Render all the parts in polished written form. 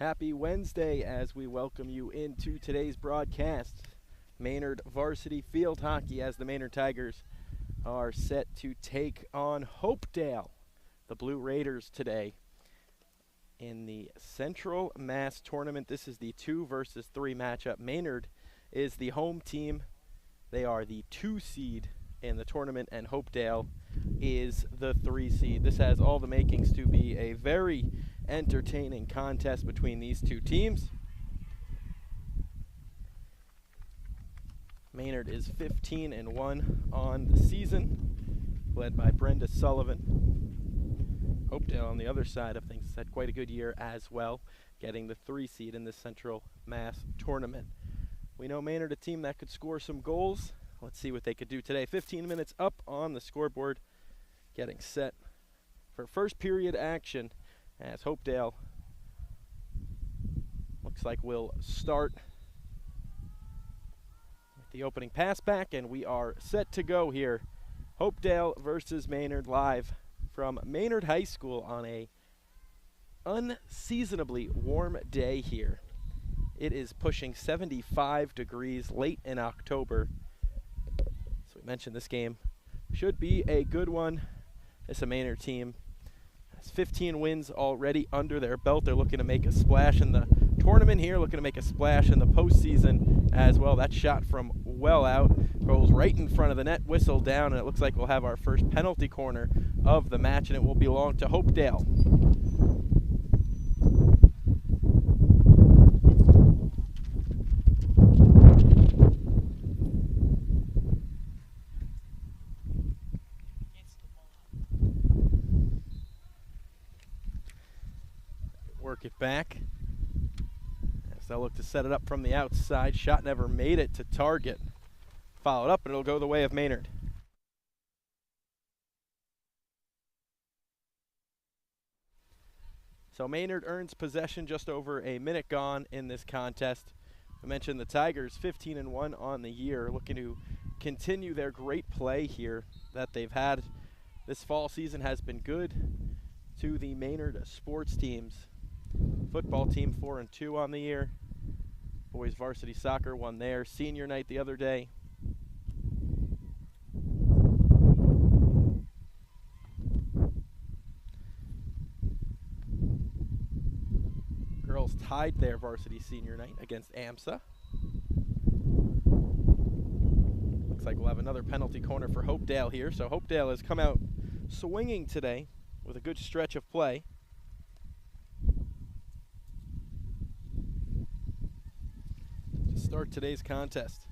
Happy Wednesday as we welcome you into today's broadcast. Maynard varsity field hockey as the Maynard Tigers are set to take on Hopedale, the Blue Raiders, today in the Central Mass Tournament. This is the 2 versus 3 matchup. Maynard is the home team. They are the 2 seed in the tournament, and Hopedale is the 3 seed. This has all the makings to be a very entertaining contest between these two teams. Maynard is 15-1 on the season, led by Brenda Sullivan. Hopedale on the other side of things has had quite a good year as well, getting the 3 seed in the Central Mass Tournament. We know Maynard, a team that could score some goals. Let's see what they could do today. 15 minutes up on the scoreboard, getting set for first period action as Hopedale looks like will start with the opening pass back, and we are set to go here. Hopedale versus Maynard, live from Maynard High School on a unseasonably warm day here. It is pushing 75 degrees late in October. So we mentioned this game should be a good one. It's a Maynard team. 15 wins already under their belt. They're looking to make a splash in the tournament here, looking to make a splash in the postseason as well. That shot from well out rolls right in front of the net, whistle down, and it looks like we'll have our first penalty corner of the match, and it will belong to Hopedale. Work it back as they'll look to set it up from the outside. Shot never made it to target. Followed up, and it'll go the way of Maynard. So Maynard earns possession, just over a minute gone in this contest. I mentioned the Tigers 15-1 on the year, looking to continue their great play here that they've had. This fall season has been good to the Maynard sports teams. Football team 4-2 on the year. Boys varsity soccer won their senior night the other day. Girls tied their varsity senior night against AMSA. Looks like we'll have another penalty corner for Hopedale here. So Hopedale has come out swinging today with a good stretch of play. Start today's contest.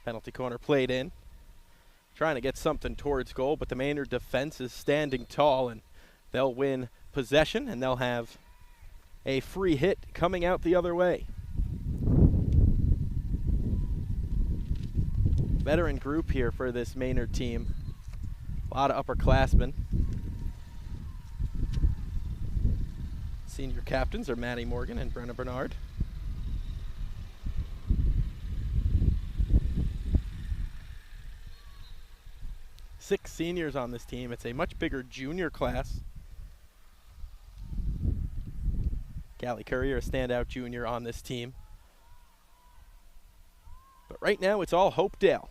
Penalty corner played in. Trying to get something towards goal, but the Maynard defense is standing tall, and they'll win possession, and they'll have a free hit coming out the other way. Veteran group here for this Maynard team. A lot of upperclassmen. Senior captains are Maddie Morgan and Brenna Bernard. Six seniors on this team. It's a much bigger junior class. Callie Courier, a standout junior on this team. But right now it's all Hopedale.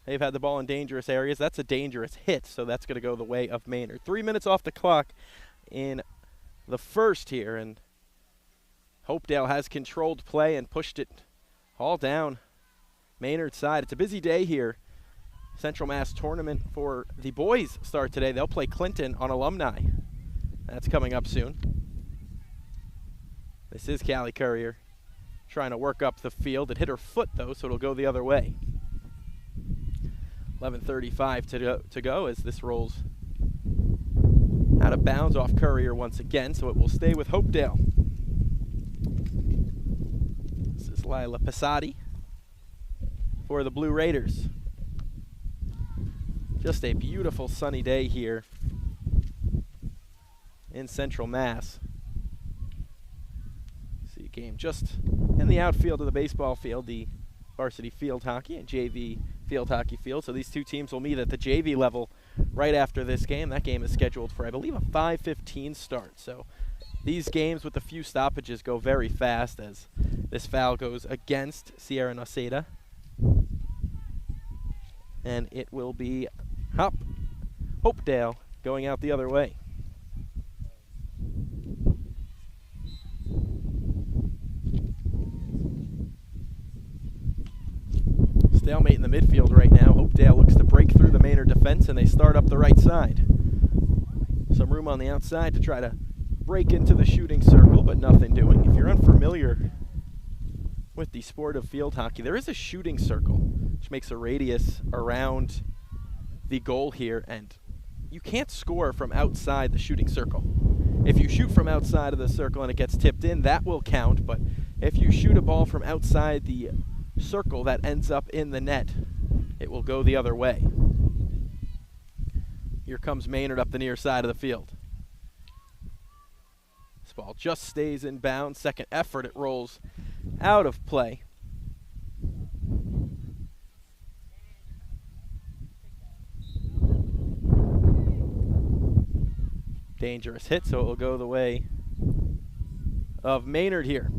They've had the ball in dangerous areas. That's a dangerous hit, so that's going to go the way of Maynard. 3 minutes off the clock in the first here, and Hopedale has controlled play and pushed it all down Maynard's side. It's a busy day here. Central Mass Tournament for the boys start today. They'll play Clinton on alumni. That's coming up soon. This is Callie Courier trying to work up the field. It hit her foot though, so it'll go the other way. 11:35 to go as this rolls out of bounds off Courier once again, so it will stay with Hopedale. This is Lila Passati for the Blue Raiders. Just a beautiful sunny day here in Central Mass. See a game just in the outfield of the baseball field, the varsity field hockey and JV field hockey field. So these two teams will meet at the JV level right after this game. That game is scheduled for, I believe, a 5:15 start. So these games with a few stoppages go very fast as this foul goes against Sierra Naceda. And it will be Hopedale going out the other way. Stalemate in the midfield right now. Hopedale looks to break through the Maynard defense, and they start up the right side. Some room on the outside to try to break into the shooting circle, but nothing doing. If you're unfamiliar with the sport of field hockey, there is a shooting circle, which makes a radius around the goal here, and you can't score from outside the shooting circle. If you shoot from outside of the circle and it gets tipped in, that will count, but if you shoot a ball from outside the circle that ends up in the net, it will go the other way. Here comes Maynard up the near side of the field. This ball just stays in bounds. Second effort, it rolls out of play. Dangerous hit, so it will go the way of Maynard here.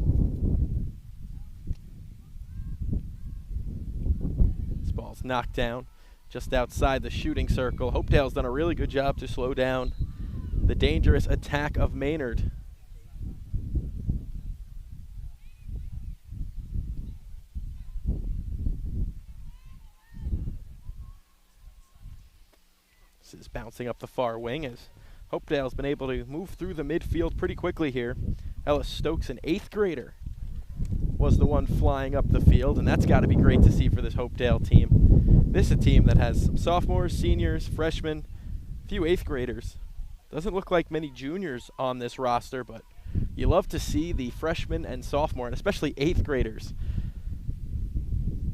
This ball's knocked down just outside the shooting circle. Hopedale's done a really good job to slow down the dangerous attack of Maynard. This is bouncing up the far wing as Hopedale's been able to move through the midfield pretty quickly here. Ellis Stokes, an 8th grader, was the one flying up the field, and that's got to be great to see for this Hopedale team. This is a team that has some sophomores, seniors, freshmen, a few 8th graders. Doesn't look like many juniors on this roster, but you love to see the freshmen and sophomore, and especially 8th graders.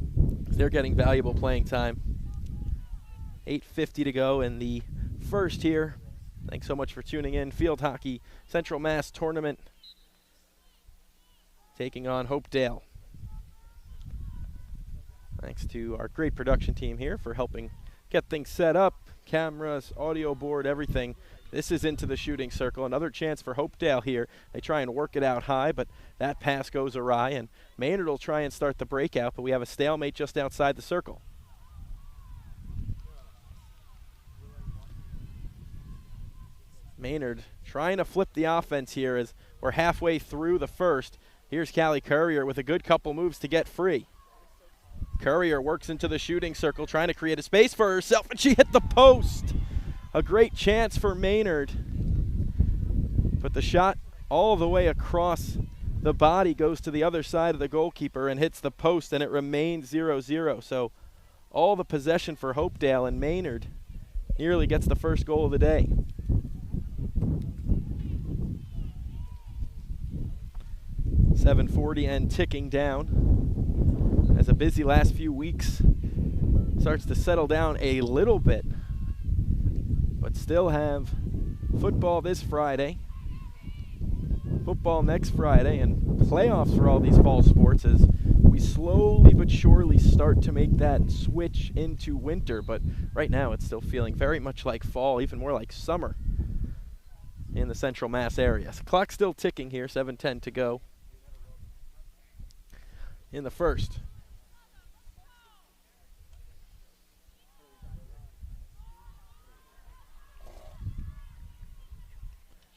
They're getting valuable playing time. 8:50 to go in the first here. Thanks so much for tuning in. Field Hockey Central Mass Tournament taking on Hopedale. Thanks to our great production team here for helping get things set up. Cameras, audio board, everything. This is into the shooting circle. Another chance for Hopedale here. They try and work it out high, but that pass goes awry, and Maynard will try and start the breakout, but we have a stalemate just outside the circle. Maynard trying to flip the offense here as we're halfway through the first. Here's Callie Courier with a good couple moves to get free. Courier works into the shooting circle, trying to create a space for herself, and she hit the post. A great chance for Maynard. But the shot all the way across the body goes to the other side of the goalkeeper and hits the post, and it remains 0-0. So all the possession for Hopedale, and Maynard nearly gets the first goal of the day. .740 and ticking down as a busy last few weeks starts to settle down a little bit, but still have football this Friday, football next Friday, and playoffs for all these fall sports as we slowly but surely start to make that switch into winter. But right now it's still feeling very much like fall, even more like summer in the Central Mass area. So clock's still ticking here, 7:10 to go in the first.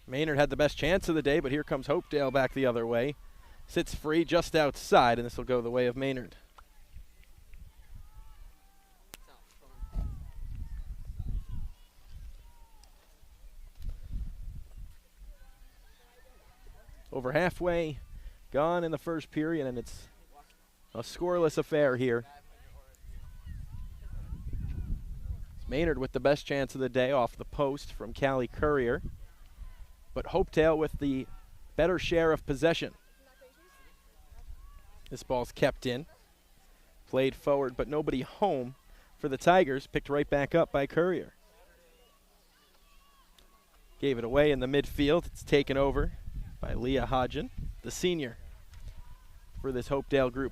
Maynard had the best chance of the day, but here comes Hopedale back the other way. Sits free just outside, and this will go the way of Maynard. Over halfway gone in the first period, and it's a scoreless affair here. It's Maynard with the best chance of the day off the post from Callie Courier, but Hopedale with the better share of possession. This ball's kept in, played forward, but nobody home for the Tigers, picked right back up by Courier. Gave it away in the midfield. It's taken over by Leah Hodgen, the senior for this Hopedale group.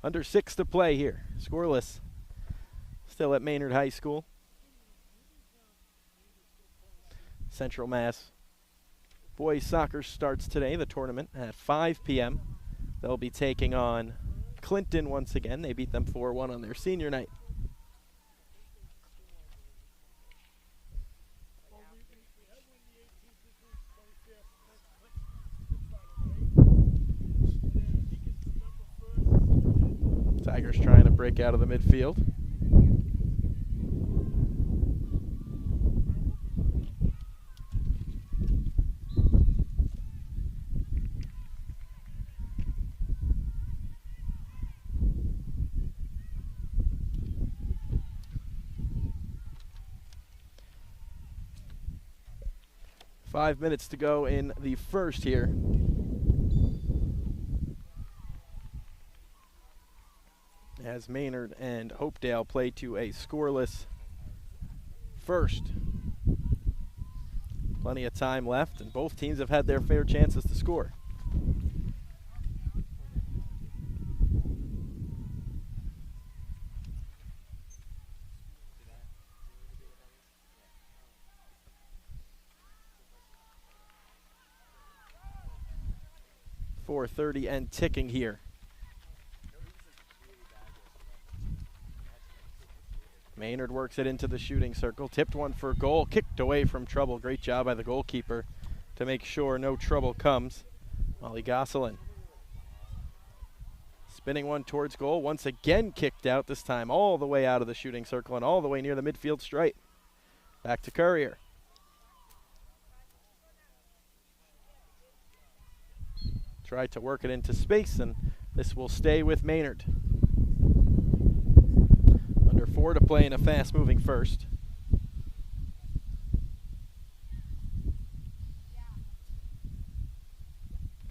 Under 6 to play here. Scoreless. Still at Maynard High School. Central Mass boys soccer starts today, the tournament, at 5 p.m. They'll be taking on Clinton once again. They beat them 4-1 on their senior night. Tigers trying to break out of the midfield. Five minutes to go in the first here. As Maynard and Hopedale play to a scoreless first. Plenty of time left, and both teams have had their fair chances to score. .430 and ticking here. Maynard works it into the shooting circle. Tipped one for goal. Kicked away from trouble. Great job by the goalkeeper to make sure no trouble comes. Molly Gosselin. Spinning one towards goal. Once again kicked out, this time all the way out of the shooting circle and all the way near the midfield stripe. Back to Courier. Tried to work it into space, and this will stay with Maynard. Under 4 to play in a fast-moving first.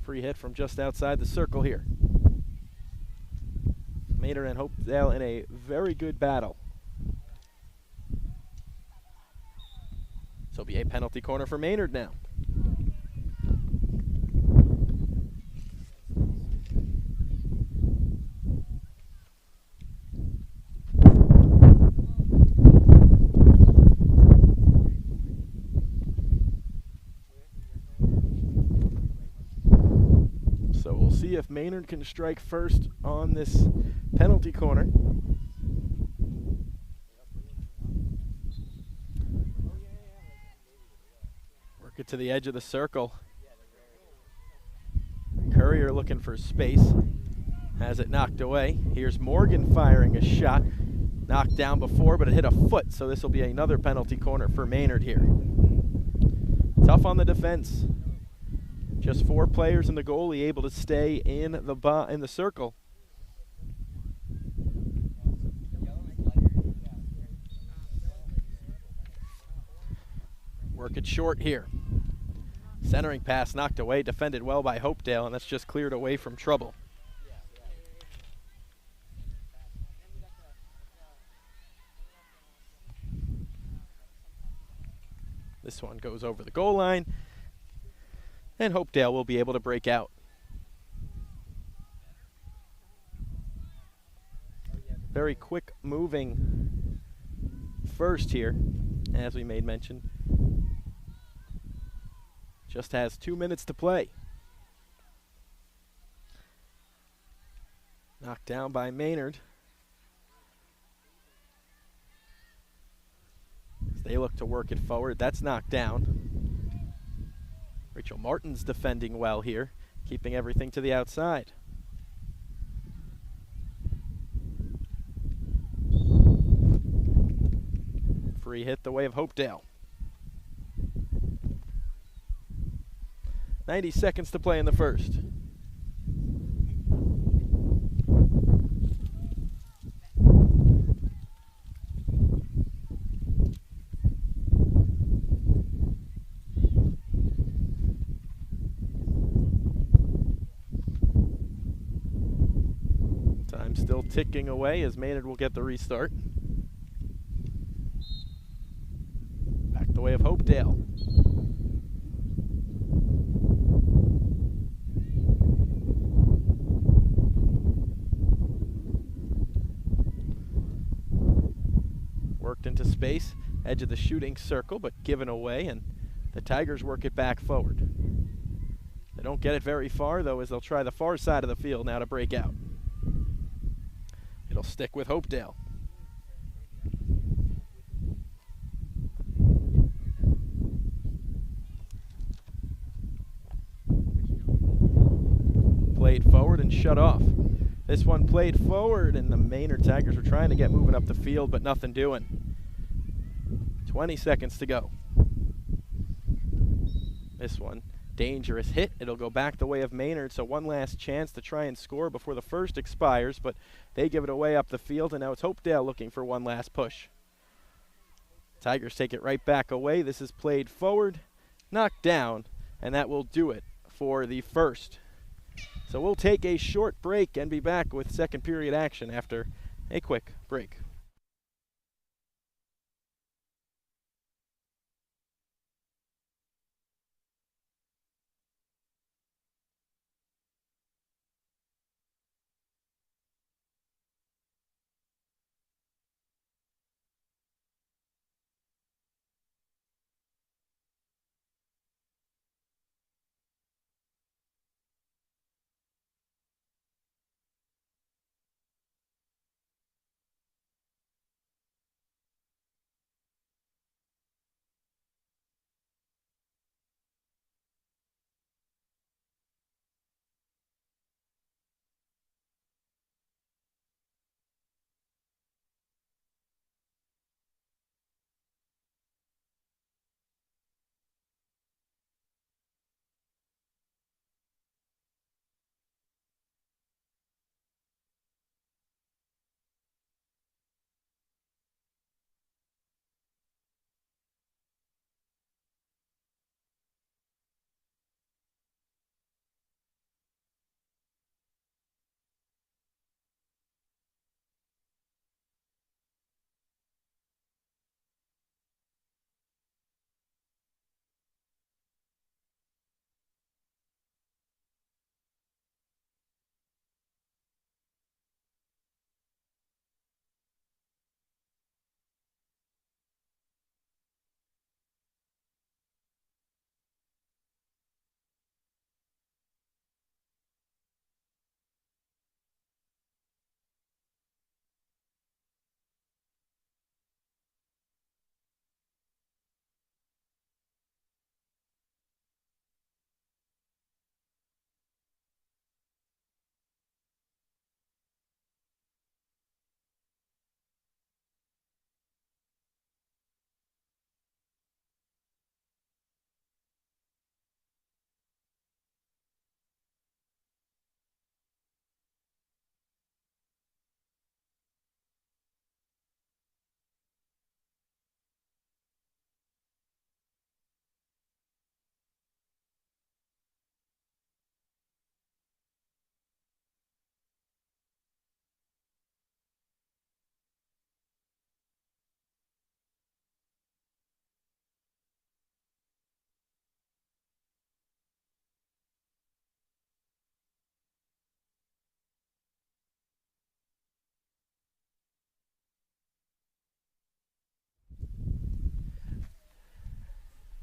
Free hit from just outside the circle here. Maynard and Hopedale in a very good battle. This will be a penalty corner for Maynard now. See if Maynard can strike first on this penalty corner. Work it to the edge of the circle. Courier looking for space. Has it knocked away. Here's Morgan firing a shot. Knocked down before, but it hit a foot, so this will be another penalty corner for Maynard here. Tough on the defense. Just 4 players in the goalie able to stay in the circle. Work it short here. Centering pass knocked away, defended well by Hopedale, and that's just cleared away from trouble. This one goes over the goal line. And Hopedale will be able to break out. Very quick moving first here, as we made mention. Just has 2 minutes to play. Knocked down by Maynard. As they look to work it forward. That's knocked down. Rachel Martin's defending well here, keeping everything to the outside. Free hit the way of Hopedale. 90 seconds to play in the first. Still ticking away as Maynard will get the restart. Back the way of Hopedale. space, edge of the shooting circle, but given away, and the Tigers work it back forward. They don't get it very far, though, as they'll try the far side of the field now to break out. It'll stick with Hopedale. Played forward and shut off. This one played forward, and the Maynard Tigers were trying to get moving up the field, but nothing doing. 20 seconds to go. This one, dangerous hit. It'll go back the way of Maynard, so one last chance to try and score before the first expires, but they give it away up the field, and now it's Hopedale looking for one last push. Tigers take it right back away. This is played forward, knocked down, and that will do it for the first. So we'll take a short break and be back with second period action after a quick break.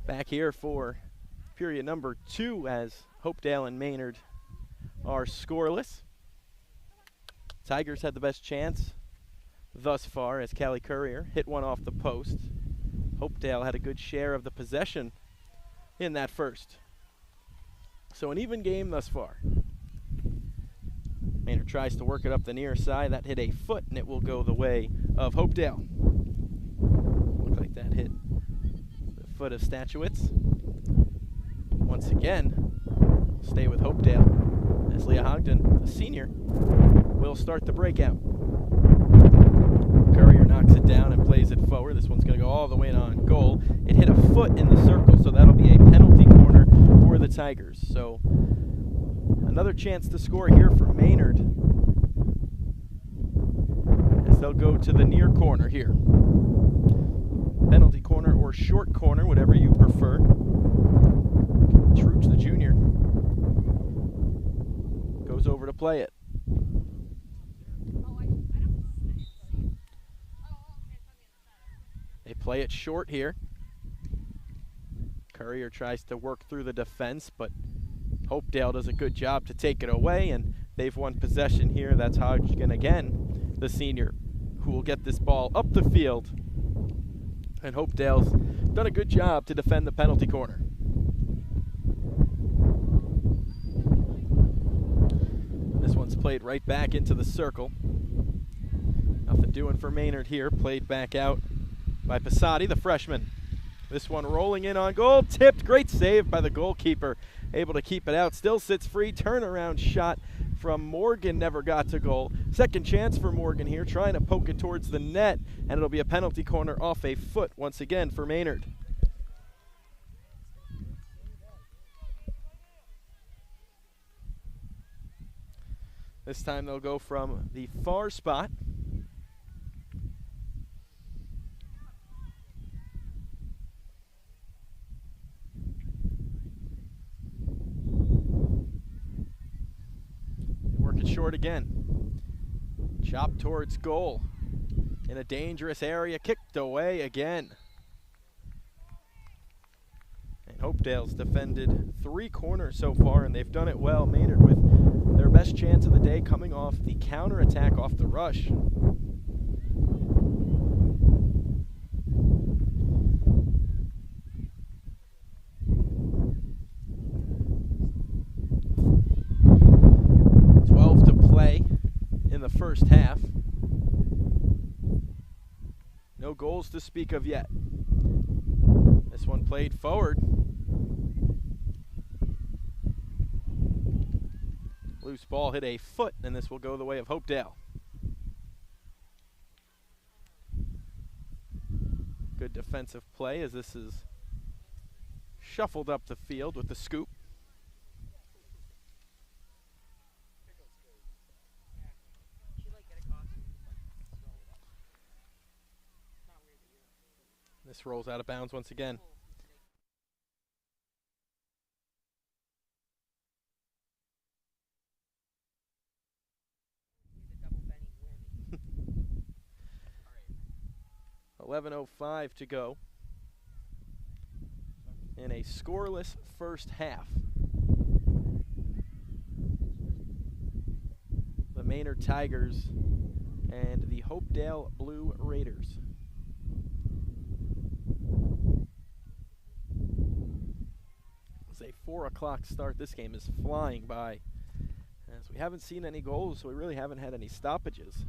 Back here for period number 2 as Hopedale and Maynard are scoreless. Tigers had the best chance thus far as Callie Courier hit one off the post. Hopedale had a good share of the possession in that first. So an even game thus far. Maynard tries to work it up the near side. That hit a foot, and it will go the way of Hopedale. Looked like that hit the foot of Statuettes. Once again, stay with Hopedale as Leah Hogden, the senior, will start the breakout. Courier knocks it down and plays it forward. This one's going to go all the way on goal. It hit a foot in the circle, so that'll be a penalty corner for the Tigers. So another chance to score here for Maynard as they'll go to the near corner here. Penalty corner or short corner, whatever you prefer. Trooch, the junior, goes over to play it. They play it short here. Courier tries to work through the defense, but Hopedale does a good job to take it away, and they've won possession here. That's Hodgkin again, the senior, who will get this ball up the field. And Hopedale's done a good job to defend the penalty corner. This one's played right back into the circle. Nothing doing for Maynard here. Played back out by Passati, the freshman. This one rolling in on goal, tipped, great save by the goalkeeper. Able to keep it out, still sits free, turnaround shot from Morgan, never got to goal. Second chance for Morgan here, trying to poke it towards the net, and it'll be a penalty corner off a foot once again for Maynard. This time they'll go from the far spot. Work it short again. Chop towards goal. In a dangerous area, kicked away again. And Hopedale's defended 3 corners so far, and they've done it well. Maynard with their best chance of the day coming off the counter-attack off the rush. In the first half. No goals to speak of yet. This one played forward. Loose ball hit a foot, and this will go the way of Hopedale. Good defensive play as this is shuffled up the field with the scoop. This rolls out of bounds once again. .11:05 to go in a scoreless first half. The Maynard Tigers and the Hopedale Blue Raiders. It's a 4 o'clock start. This game is flying by, as we haven't seen any goals, so we really haven't had any stoppages.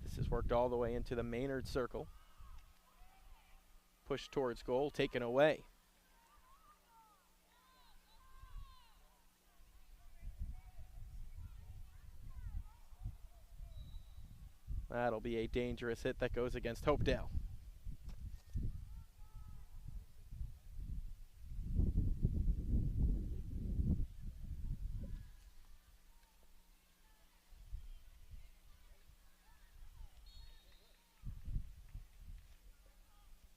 This has worked all the way into the Maynard circle. Push towards goal, taken away. That'll be a dangerous hit that goes against Hopedale.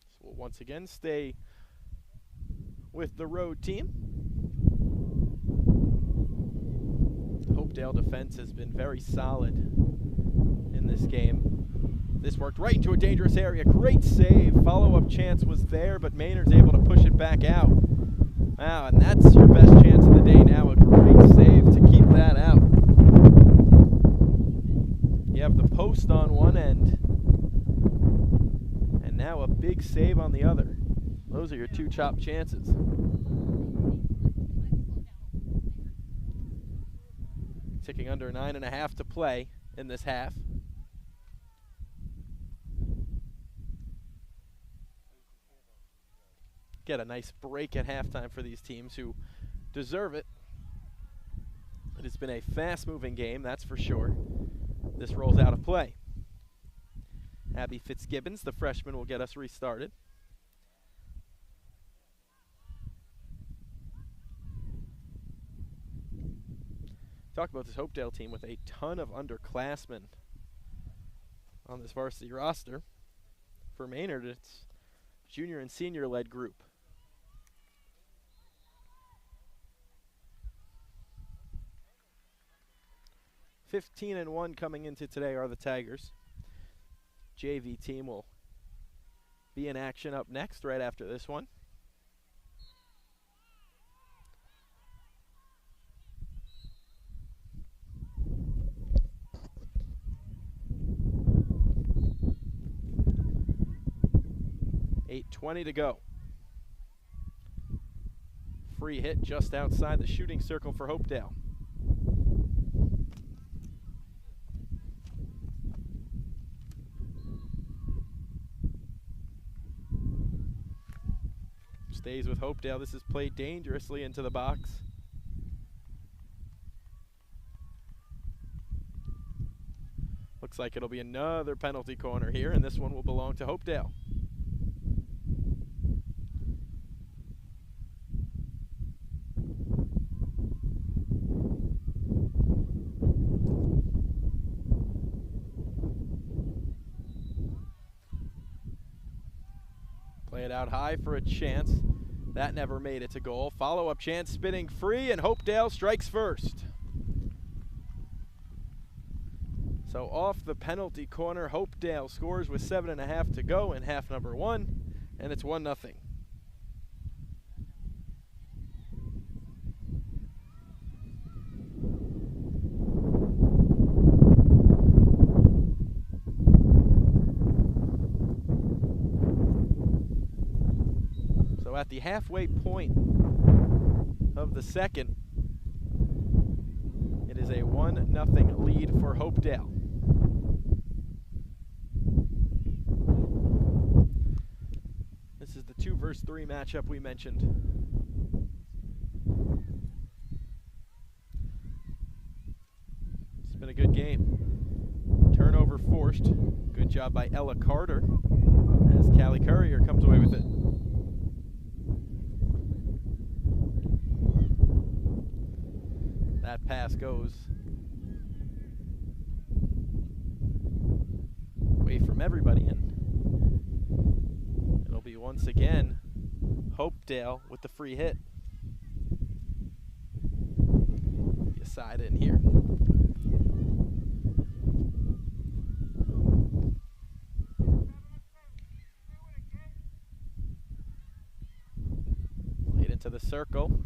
So we'll once again stay with the road team. Hopedale defense has been very solid in this game. This worked right into a dangerous area. Great save. Follow-up chance was there, but Maynard's able to push it back out. Wow, and that's your best chance of the day now. A great save to keep that out. You have the post on one end, and now a big save on the other. Those are your 2 chop chances. Ticking under 9.5 to play in this half. Get a nice break at halftime for these teams who deserve it. It has been a fast-moving game, that's for sure. This rolls out of play. Abby Fitzgibbons, the freshman, will get us restarted. Talk about this Hopedale team with a ton of underclassmen on this varsity roster. For Maynard, it's junior and senior-led group. .15-1 coming into today are the Tigers. JV team will be in action up next right after this one. .8:20 to go. Free hit just outside the shooting circle for Hopedale. Stays with Hopedale. This is played dangerously into the box. Looks like it'll be another penalty corner here, and this one will belong to Hopedale. Play it out high for a chance. That never made it to goal. Follow-up chance, spinning free, and Hopedale strikes first. So off the penalty corner, Hopedale scores with 7.5 to go in half number 1, and it's 1-0. So at the halfway point of the second, it is a 1-0 lead for Hopedale. This is the 2 versus 3 matchup we mentioned. It's been a good game. Turnover forced. Good job by Ella Carter as Callie Courier comes away with it. That pass goes away from everybody, and it'll be once again Hopedale with the free hit. Be a side in here. Played into the circle.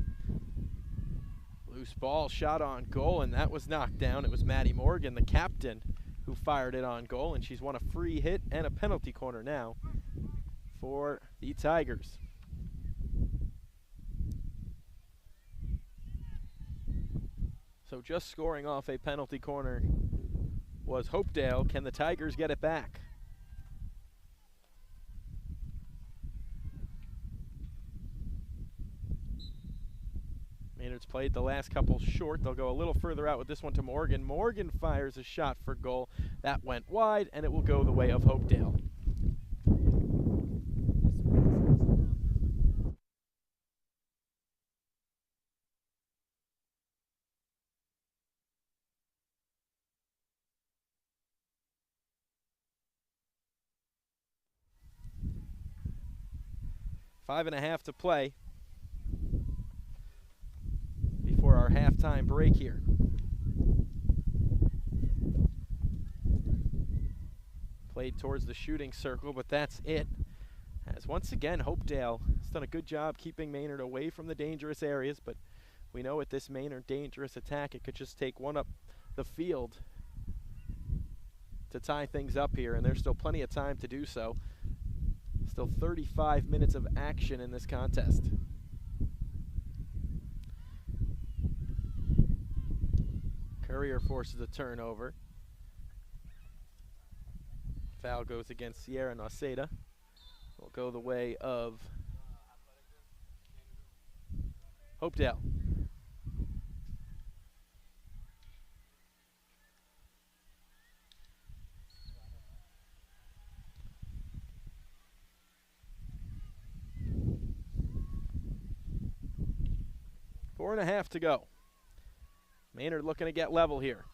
Loose ball shot on goal, and that was knocked down. It was Maddie Morgan, the captain, who fired it on goal, and she's won a free hit and a penalty corner now for the Tigers. So just scoring off a penalty corner was Hopedale. Can the Tigers get it back? Maynard's played the last couple short. They'll go a little further out with this one to Morgan. Morgan fires a shot for goal. That went wide, and it will go the way of Hopedale. Five and a half to play before our halftime break here. Played towards the shooting circle, but that's it. As once again, Hopedale has done a good job keeping Maynard away from the dangerous areas, but we know with this Maynard dangerous attack, it could just take one up the field to tie things up here, and there's still plenty of time to do so. Still 35 minutes of action in this contest. Courier forces a turnover. Foul goes against Sierra Noceda. Will go the way of Hopedale. Four and a half to go. Maynard looking to get level here.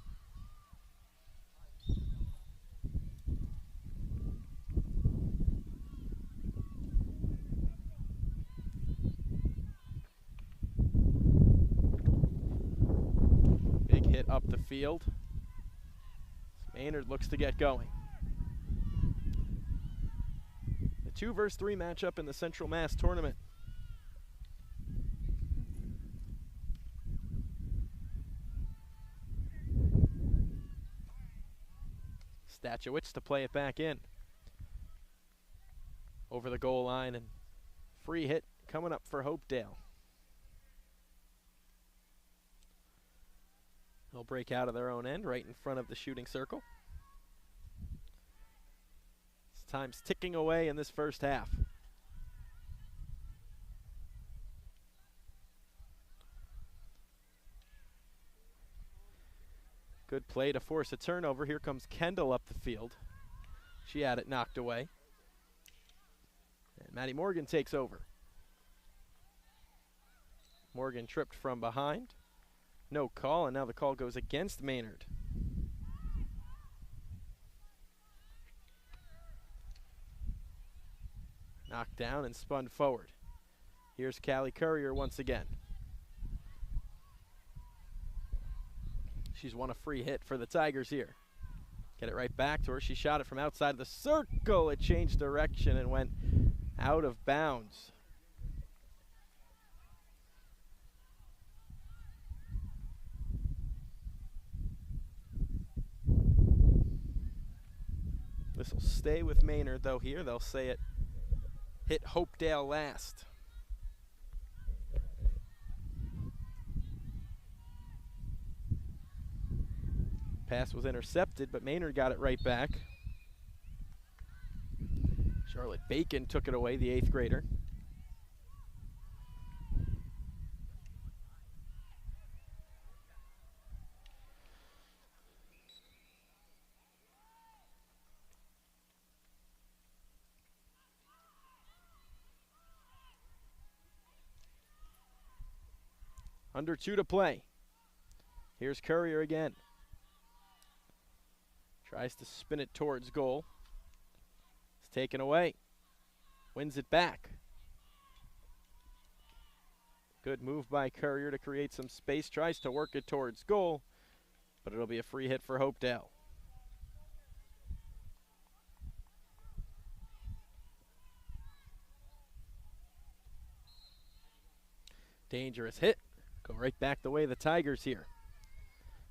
Big hit up the field. Maynard looks to get going. The 2 versus 3 matchup in the Central Mass tournament. Stachowicz to play it back in. Over the goal line, and free hit coming up for Hopedale. They'll break out of their own end right in front of the shooting circle. Time's ticking away in this first half. Good play to force a turnover. Here comes Kendall up the field. She had it knocked away. And Maddie Morgan takes over. Morgan tripped from behind. No call, and now the call goes against Maynard. Knocked down and spun forward. Here's Callie Courier once again. She's won a free hit for the Tigers here. Get it right back to her. She shot it from outside of the circle. It changed direction and went out of bounds. This will stay with Maynard, though. Here they'll say it hit Hopedale last. Pass was intercepted, but Maynard got it right back. Charlotte Bacon took it away, the 8th grader. Under 2 to play. Here's Courier again. Tries to spin it towards goal. It's taken away. Wins it back. Good move by Courier to create some space. Tries to work it towards goal, but it'll be a free hit for Hopedale. Dangerous hit. Go right back the way of the Tigers here.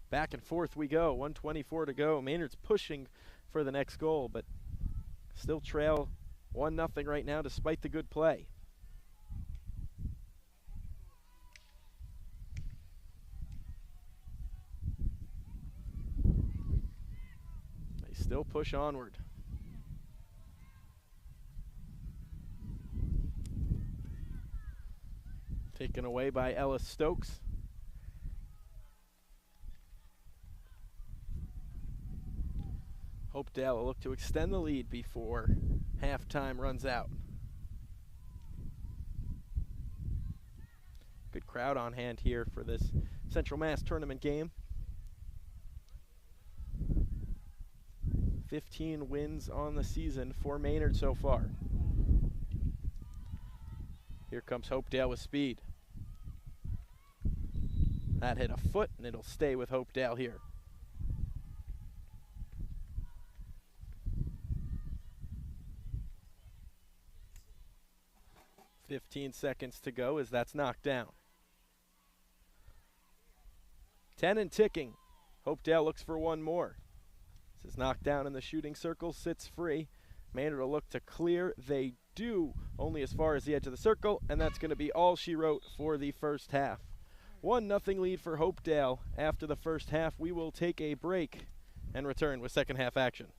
Back and forth we go. 1:24 to go. Maynard's pushing for the next goal, but still trail 1-0 right now despite the good play. They still push onward. Taken away by Ellis Stokes. Hopedale will look to extend the lead before halftime runs out. Good crowd on hand here for this Central Mass tournament game. 15 wins on the season for Maynard so far. Here comes Hopedale with speed. That hit a foot, and it'll stay with Hopedale here. "15 seconds to go as that's knocked down. 10 and ticking. Hopedale looks for one more. This is knocked down in the shooting circle, sits free. Maynard will look to clear. They do, only as far as the edge of the circle, and that's going to be all she wrote for the first half. 1-0 lead for Hopedale after the first half. We will take a break and return with second half action.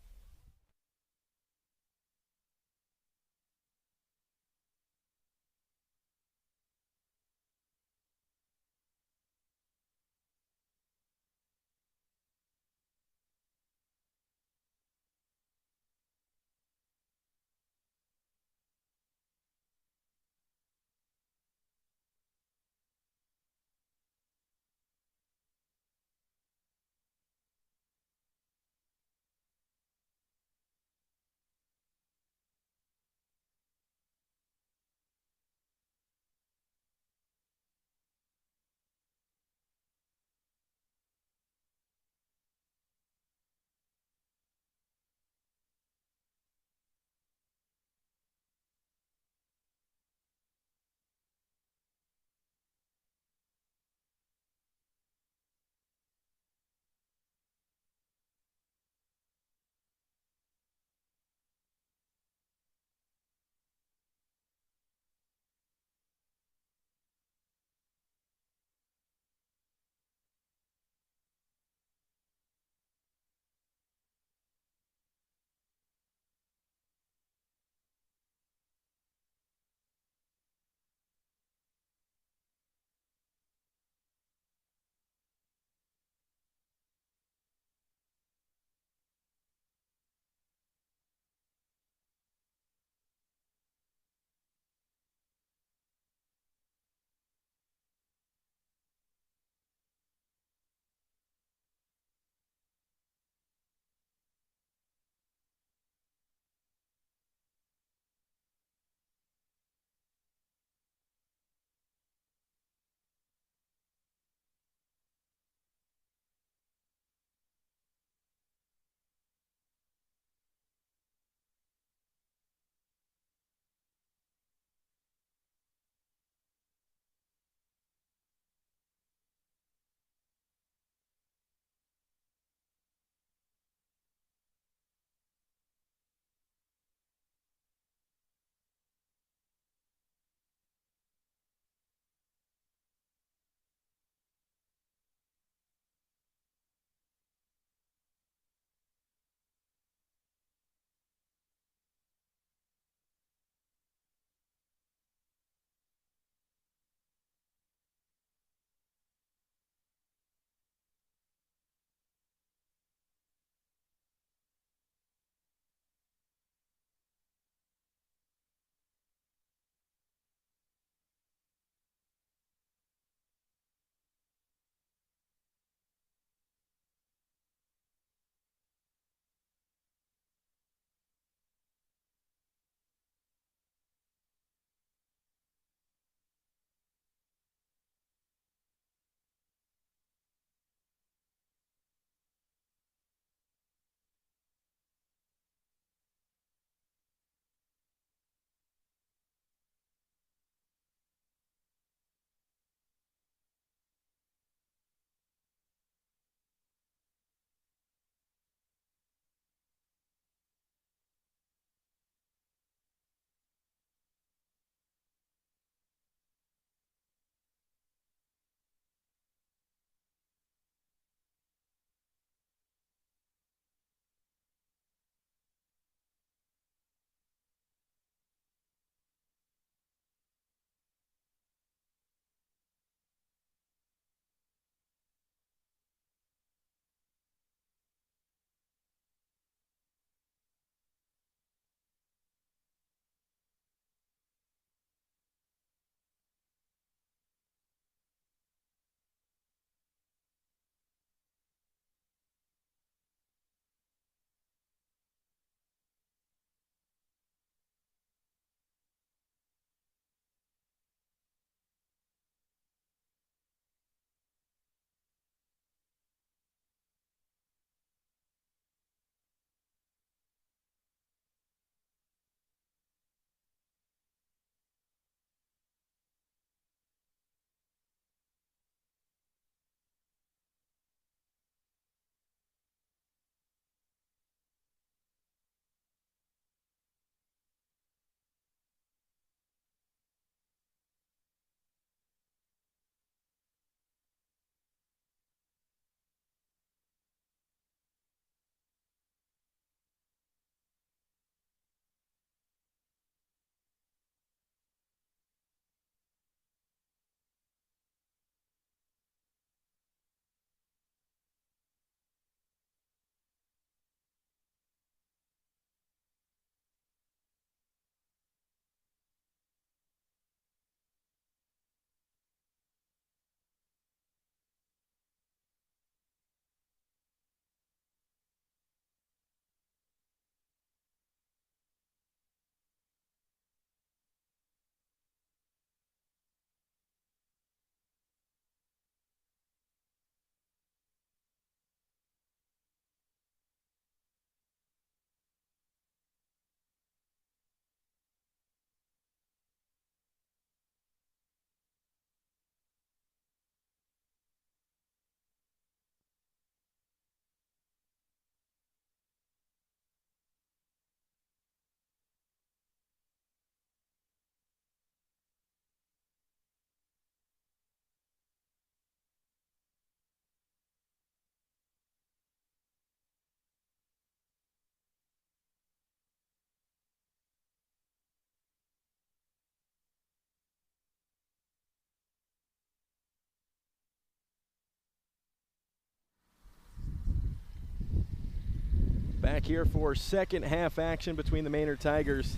Back here for second half action between the Maynard Tigers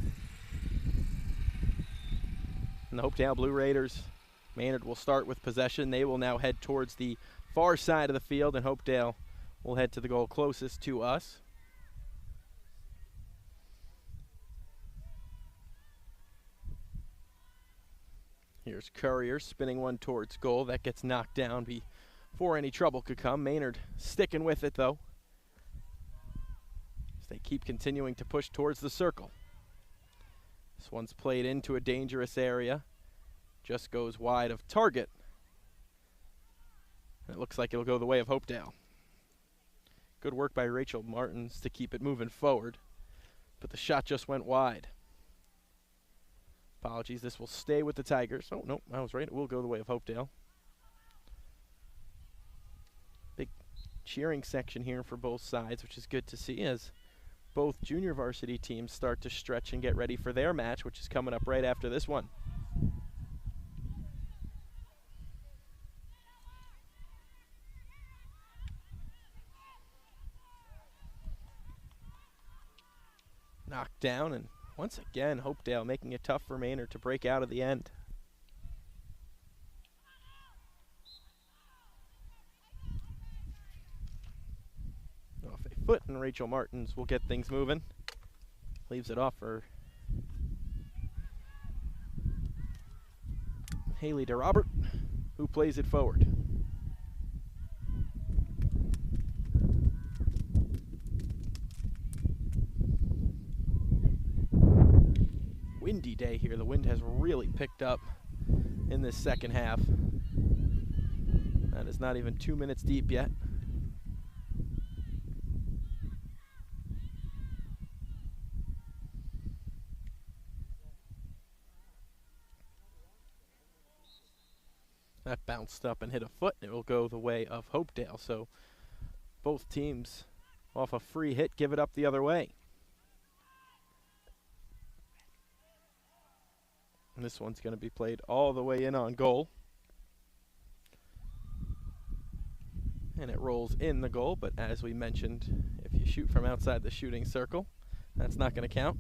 and the Hopedale Blue Raiders. Maynard will start with possession. They will now head towards the far side of the field, and Hopedale will head to the goal closest to us. Here's Courier spinning one towards goal. That gets knocked down before any trouble could come. Maynard sticking with it, though, as they keep continuing to push towards the circle. This one's played into a dangerous area. Just goes wide of target. And it looks like it'll go the way of Hopedale. Good work by Rachel Martins to keep it moving forward, but the shot just went wide. Apologies, this will stay with the Tigers. Oh, no, I was right. It will go the way of Hopedale. Big cheering section here for both sides, which is good to see as both junior varsity teams start to stretch and get ready for their match, which is coming up right after this one. Knocked down, and once again, Hopedale making it tough for Maynard to break out of the end. Off a foot, and Rachel Martins will get things moving. Leaves it off for Haley DeRobert, who plays it forward. Windy day here. The wind has really picked up in this second half. That is not even 2 minutes deep yet. That bounced up and hit a foot, and it will go the way of Hopedale. So both teams off a free hit give it up the other way. And this one's going to be played all the way in on goal. And it rolls in the goal, but as we mentioned, if you shoot from outside the shooting circle, that's not going to count.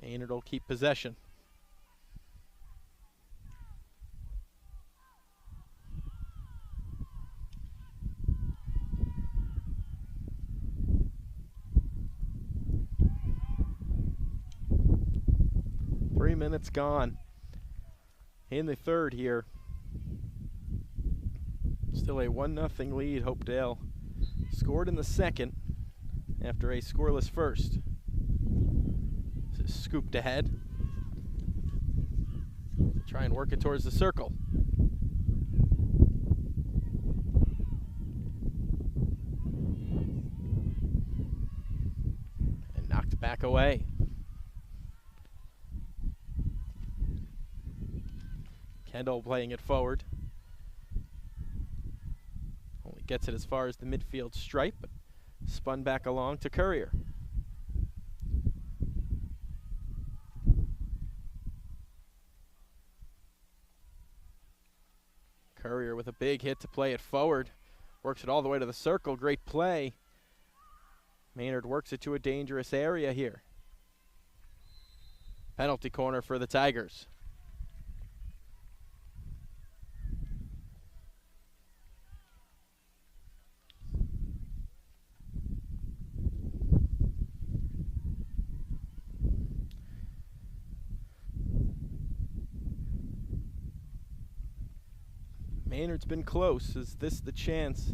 Maynard will keep possession. Minutes gone in the third here. Still a 1-0 lead. Hopedale scored in the second after a scoreless first. This is scooped ahead. Try and work it towards the circle. And knocked back away. Kendall playing it forward. Only gets it as far as the midfield stripe, but spun back along to Courier. Courier with a big hit to play it forward. Works it all the way to the circle. Great play. Maynard works it to a dangerous area here. Penalty corner for the Tigers. Maynard's been close. Is this the chance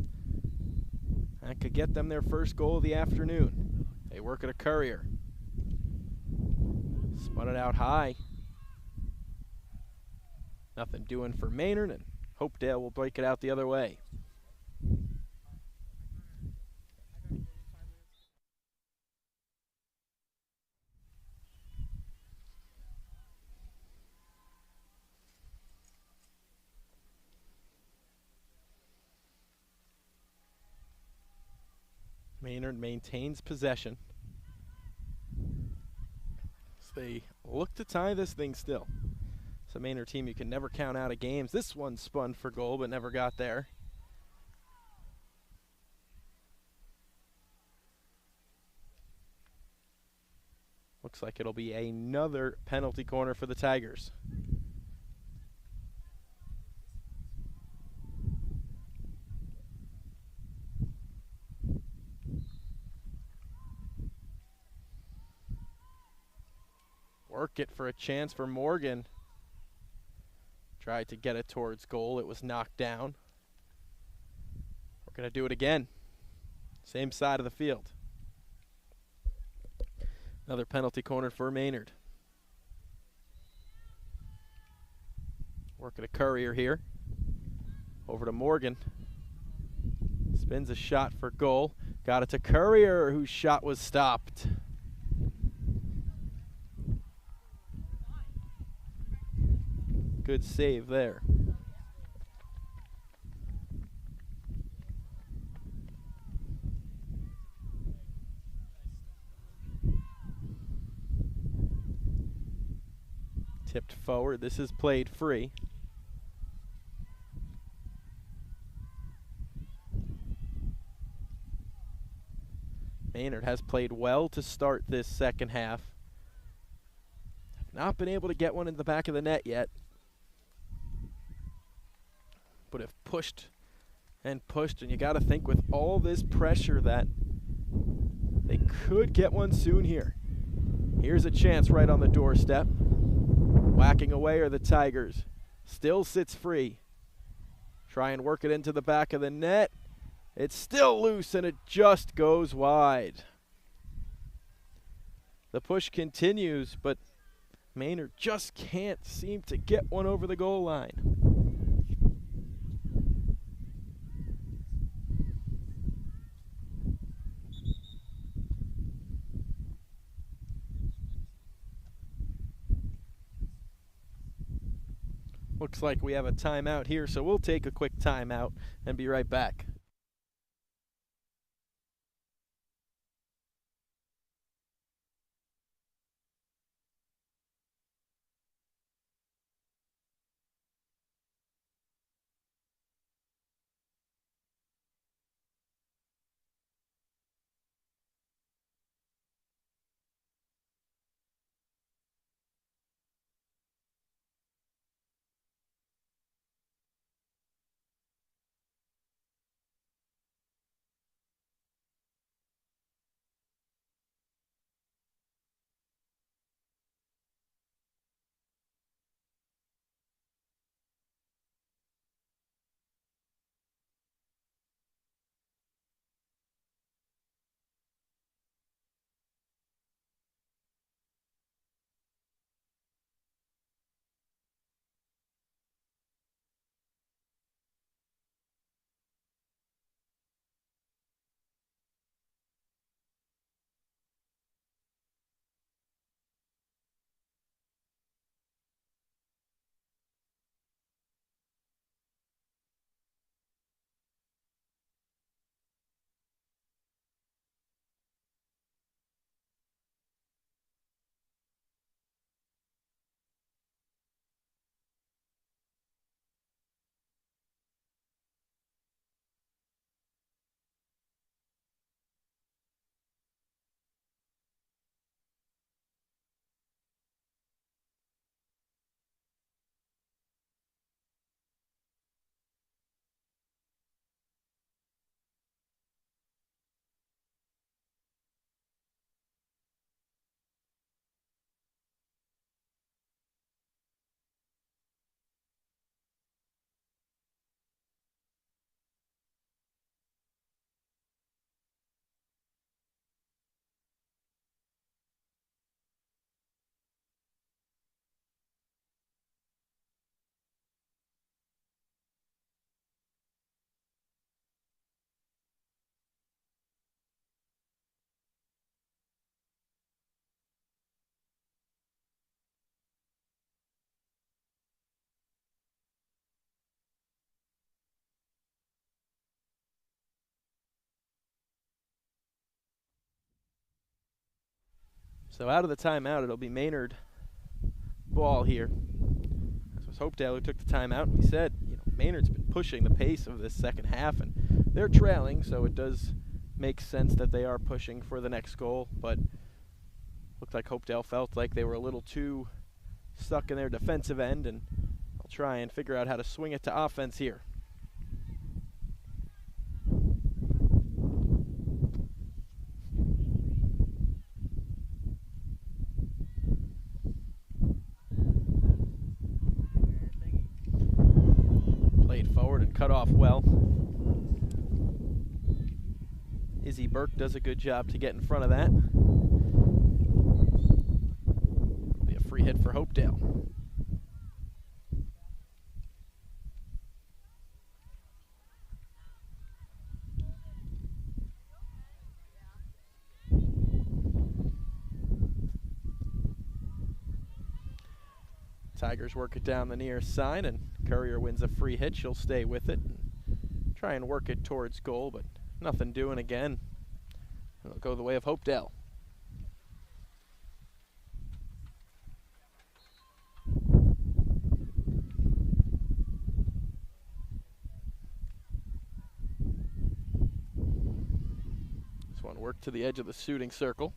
that could get them their first goal of the afternoon? They work at a Courier. Spun it out high. Nothing doing for Maynard, and Hopedale will break it out the other way. Maynard maintains possession. they look to tie this thing still. It's a Maynard team you can never count out of games. This one spun for goal but never got there. Looks like it'll be another penalty corner for the Tigers. Work it for a chance for Morgan. Tried to get it towards goal. It was knocked down. We're going to do it again. Same side of the field. Another penalty corner for Maynard. Working a Courier here. Over to Morgan. Spins a shot for goal. Got it to Courier, whose shot was stopped. Good save there. Tipped forward. This is played free. Maynard has played well to start this second half. Have not been able to get one in the back of the net yet, but have pushed, and you got to think with all this pressure that they could get one soon here. Here's a chance right on the doorstep. Whacking away are the Tigers. Still sits free. Try and work it into the back of the net. It's still loose and it just goes wide. The push continues, but Maynard just can't seem to get one over the goal line. Looks like we have a timeout here, so we'll take a quick timeout and be right back. So out of the timeout, it'll be Maynard ball here. This was Hopedale who took the timeout. We said, Maynard's been pushing the pace of this second half, and they're trailing, so it does make sense that they are pushing for the next goal, but looked like Hopedale felt like they were a little too stuck in their defensive end, and I'll try and figure out how to swing it to offense here. Played forward and cut off well. Izzy Burke does a good job to get in front of that. It'll be a free hit for Hopedale. Tigers work it down the near side, and Courier wins a free hit. She'll stay with it and try and work it towards goal, but nothing doing again. It'll go the way of Hopedale. This one worked to the edge of the shooting circle.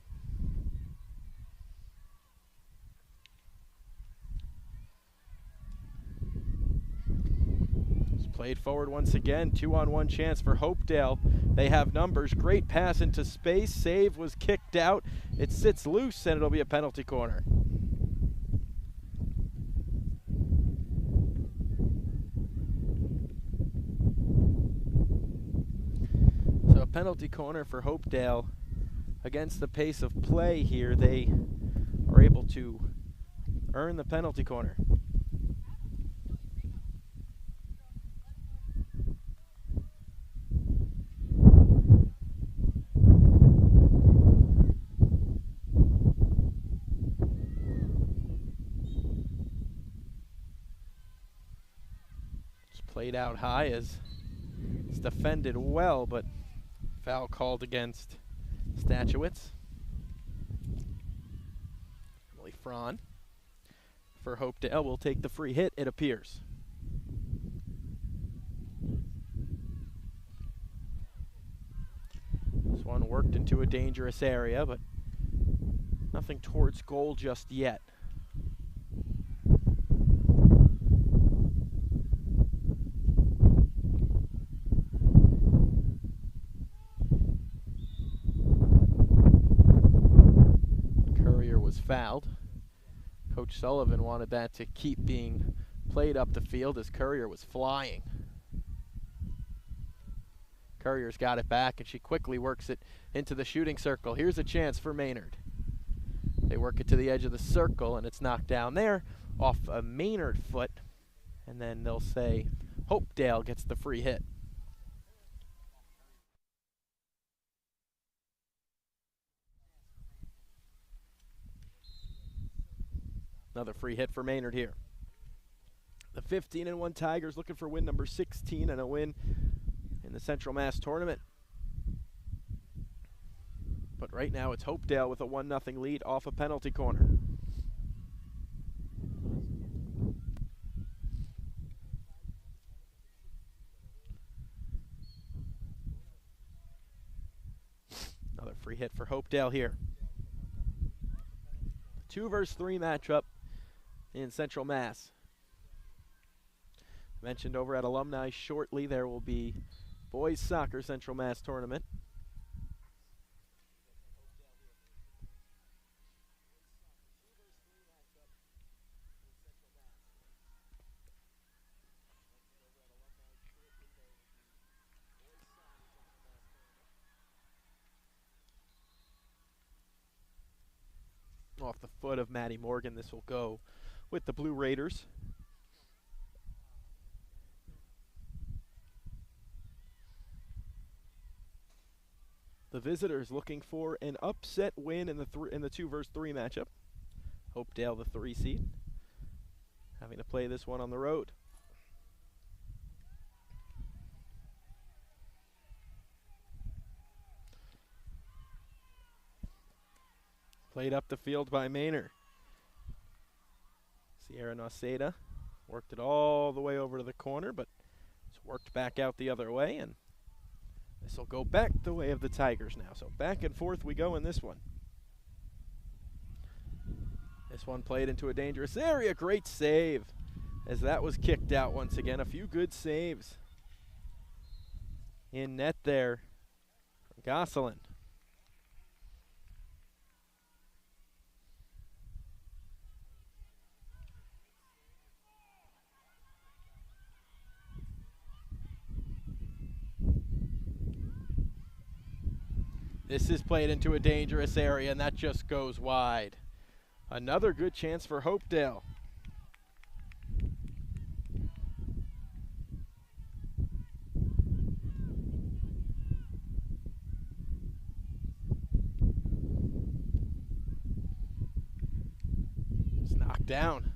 Played forward once again, 2-on-1 chance for Hopedale. They have numbers, great pass into space, save was kicked out. It sits loose and it'll be a penalty corner. So a penalty corner for Hopedale. Against the pace of play here, they are able to earn the penalty corner. Played out high as it's defended well, but foul called against Statuettes. Emily Fraun for Hopedale will take the free hit, it appears. This one worked into a dangerous area, but nothing towards goal just yet. Fouled. Coach Sullivan wanted that to keep being played up the field as Courier was flying. Courier's got it back and she quickly works it into the shooting circle. Here's a chance for Maynard. They work it to the edge of the circle and it's knocked down there off a Maynard foot, and then they'll say Hopedale gets the free hit. Another free hit for Maynard here. The 15-1 Tigers looking for win number 16 and a win in the Central Mass tournament. But right now it's Hopedale with a 1-0 lead off a penalty corner. Another free hit for Hopedale here. 2 versus 3 matchup in Central Mass. Mentioned over at Alumni shortly, there will be boys soccer Central Mass tournament. Off the foot of Maddie Morgan, this will go with the Blue Raiders. The visitors looking for an upset win in the 2 versus 3 matchup. Hopedale, the 3 seed, having to play this one on the road. Played up the field by Maynard. Sierra Noceda worked it all the way over to the corner, but it's worked back out the other way, and this will go back the way of the Tigers now. So back and forth we go in this one. This one played into a dangerous area. Great save as that was kicked out once again. A few good saves in net there from Gosselin. This is played into a dangerous area, and that just goes wide. Another good chance for Hopedale. It's knocked down.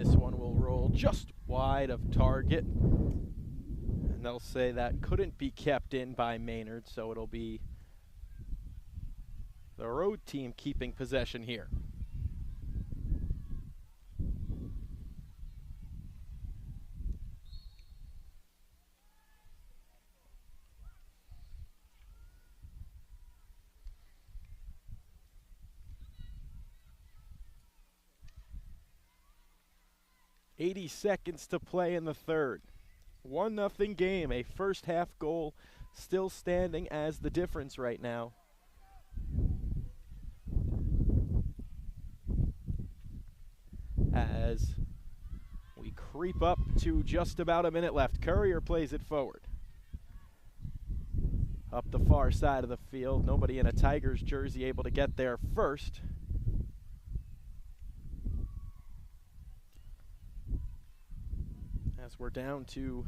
This one will roll just wide of target. And they'll say that couldn't be kept in by Maynard, so it'll be the road team keeping possession here. .80 seconds to play in the third. 1-0 game, a first half goal still standing as the difference right now. As we creep up to just about a minute left, Courier plays it forward. Up the far side of the field, nobody in a Tigers jersey able to get there first. As we're down to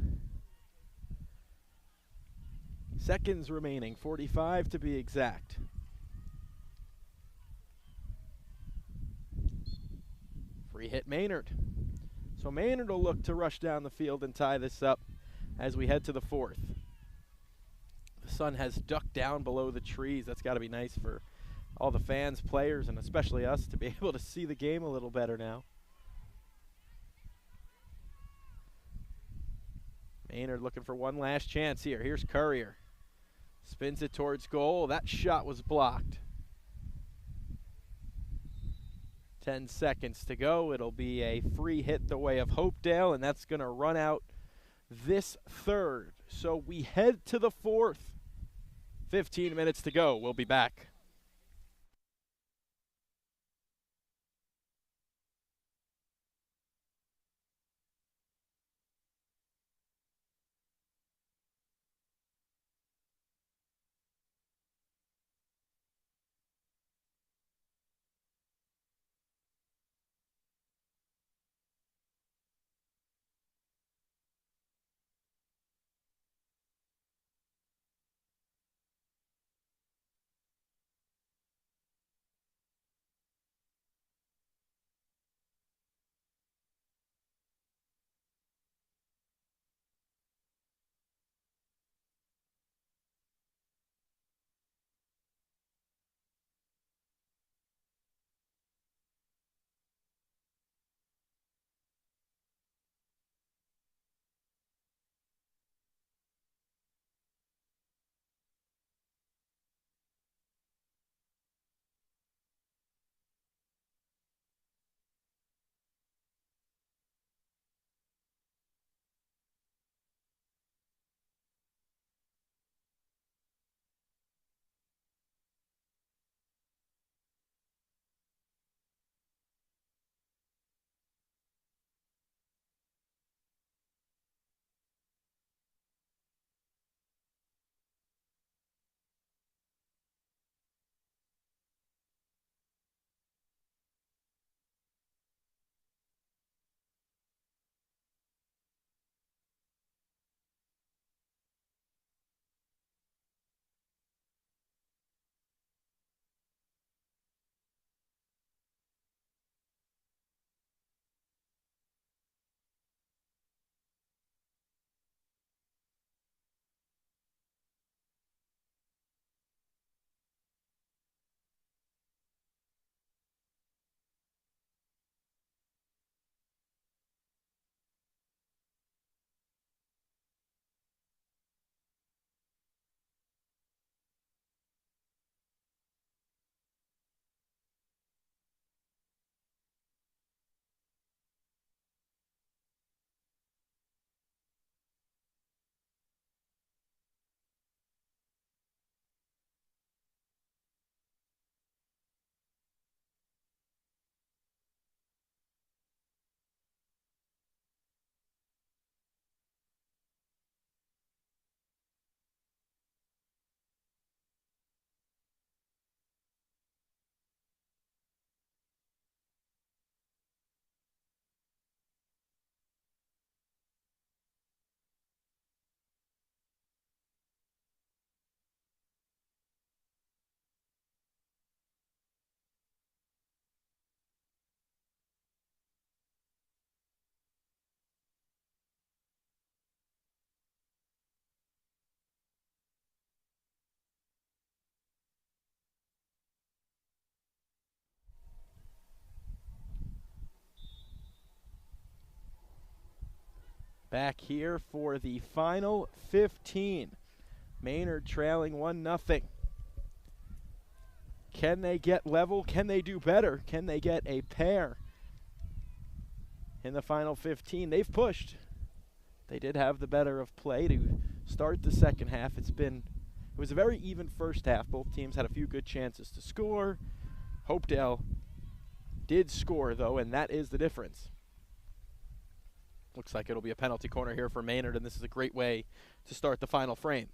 seconds remaining, 45 to be exact. Free hit Maynard. So Maynard will look to rush down the field and tie this up as we head to the fourth. The sun has ducked down below the trees. That's got to be nice for all the fans, players, and especially us to be able to see the game a little better now. Maynard looking for one last chance here. Here's Courier. Spins it towards goal. That shot was blocked. 10 seconds to go. It'll be a free hit the way of Hopedale, and that's going to run out this third. So we head to the fourth. 15 minutes to go. We'll be back. Back here for the final 15. Maynard trailing 1-0. Can they get level? Can they do better? Can they get a pair in the final 15? They've pushed. They did have the better of play to start the second half. It was a very even first half. Both teams had a few good chances to score. Hopedale did score, though, and that is the difference. Looks like it'll be a penalty corner here for Maynard, and this is a great way to start the final frame.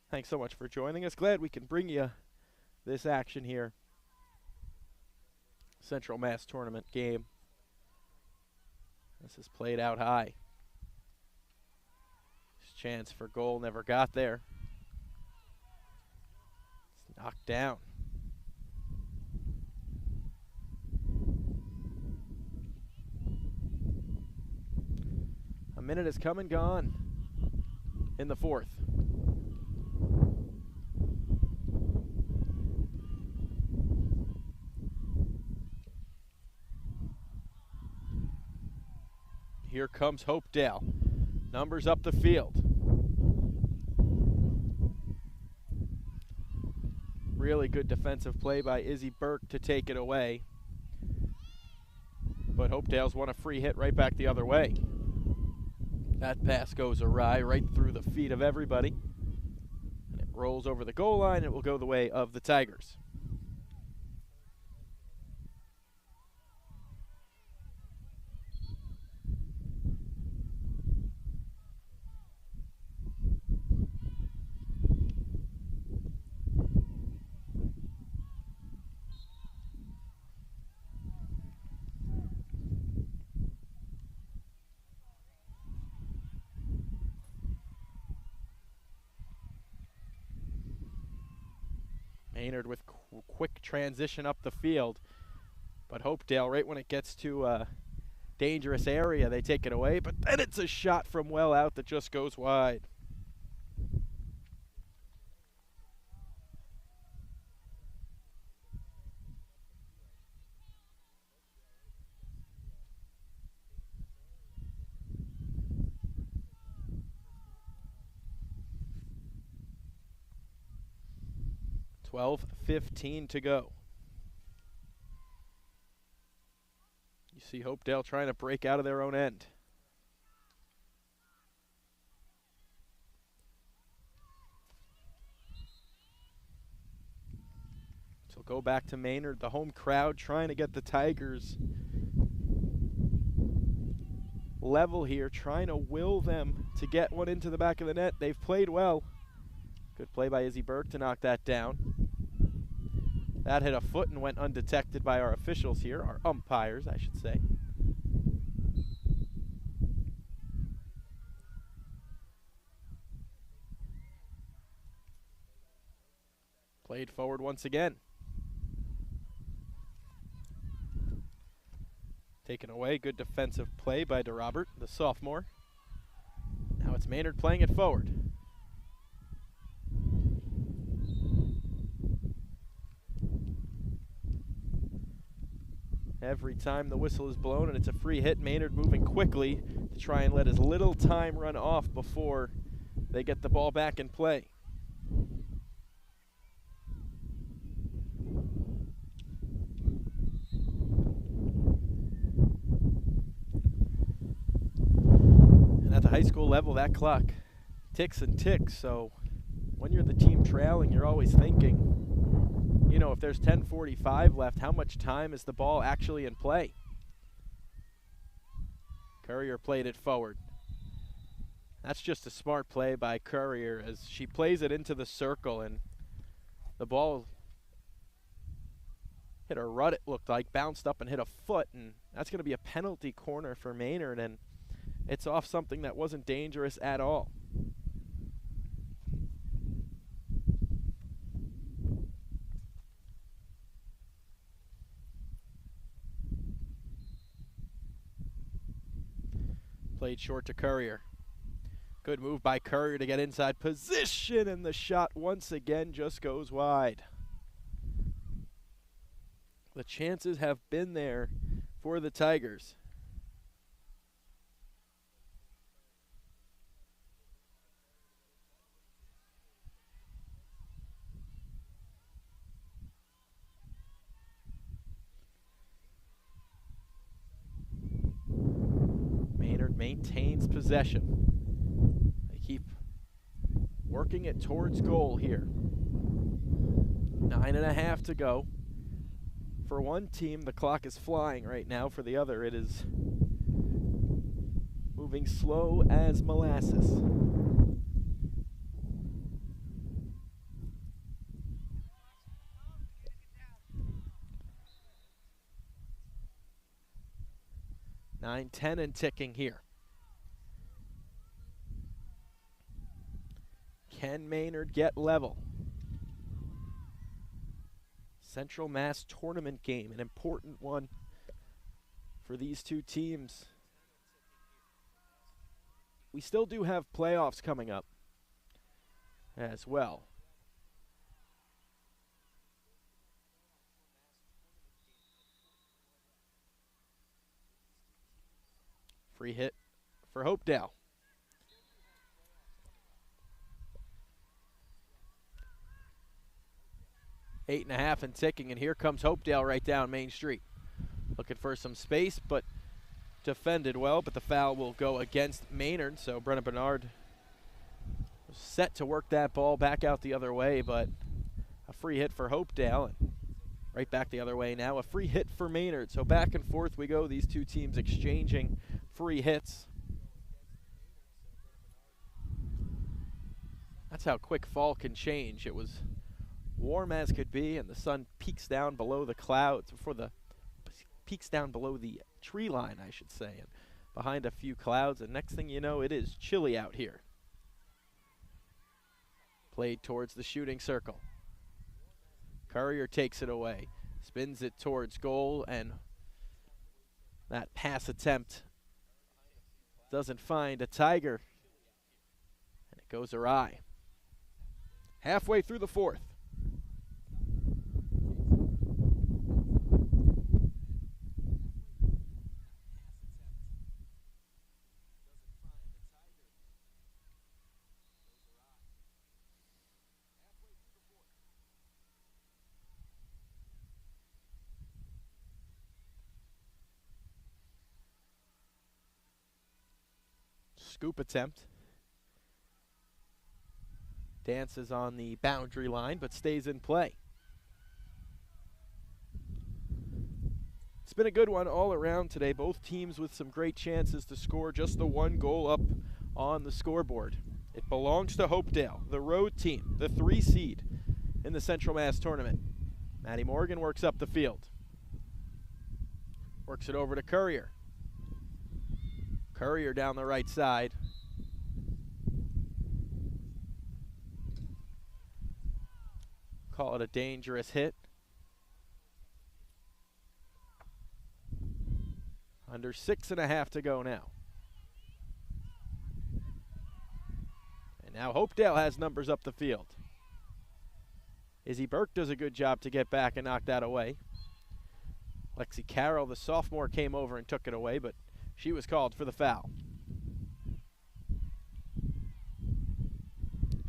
Thanks so much for joining us. Glad we can bring you this action here. Central Mass Tournament game. This is played out high. His chance for goal never got there. It's knocked down. A minute has come and gone in the fourth. Here comes Hopedale. Numbers up the field. Really good defensive play by Izzy Burke to take it away. But Hopedale's won a free hit right back the other way. That pass goes awry right through the feet of everybody. And it rolls over the goal line. It will go the way of the Tigers. Maynard with quick transition up the field. But Hopedale, right when it gets to a dangerous area, they take it away. But then it's a shot from well out that just goes wide. .15 to go. You see Hopedale trying to break out of their own end. So go back to Maynard, the home crowd trying to get the Tigers level here, trying to will them to get one into the back of the net. They've played well. Good play by Izzy Burke to knock that down. That hit a foot and went undetected by our officials here, our umpires, I should say. Played forward once again. Taken away, good defensive play by DeRobert, the sophomore. Now it's Maynard playing it forward. Every time the whistle is blown and it's a free hit, Maynard moving quickly to try and let as little time run off before they get the ball back in play. And at the high school level, that clock ticks and ticks, so when you're the team trailing, you're always thinking, you know, if there's 10:45 left, how much time is the ball actually in play? Courier played it forward. That's just a smart play by Courier as she plays it into the circle, and the ball hit a rut, it looked like, bounced up and hit a foot, and that's going to be a penalty corner for Maynard, and it's off something that wasn't dangerous at all. Played short to Courier. Good move by Courier to get inside position, and the shot once again just goes wide. The chances have been there for the Tigers. Maynard maintains possession. They keep working it towards goal here. 9.5 to go. For one team, the clock is flying right now. For the other, it is moving slow as molasses. Nine, 10 and ticking here. Can Maynard get level? Central Mass tournament game, an important one for these two teams. We still do have playoffs coming up as well. Free hit for Hopedale. Eight and a half and ticking, and here comes Hopedale right down Main Street. Looking for some space, but defended well, but the foul will go against Maynard, so Brennan Bernard was set to work that ball back out the other way, but a free hit for Hopedale, and right back the other way now, a free hit for Maynard. So back and forth we go, these two teams exchanging free hits. That's how quick fall can change. It was warm as could be, and the sun peaks down below the clouds, peaks down below the tree line, I should say, and behind a few clouds, and next thing you know, it is chilly out here. Played towards the shooting circle. Courier takes it away, spins it towards goal, and that pass attempt doesn't find a Tiger, and it goes awry. Halfway through the fourth. Scoop attempt. Dances on the boundary line, but stays in play. It's been a good one all around today. Both teams with some great chances to score, just the one goal up on the scoreboard. It belongs to Hopedale, the road team, the 3 seed in the Central Mass tournament. Matty Morgan works up the field. Works it over to Courier. Courier down the right side. Call it a dangerous hit. Under 6.5 to go now. And now Hopedale has numbers up the field. Izzy Burke does a good job to get back and knock that away. Lexi Carroll, the sophomore, came over and took it away, but she was called for the foul.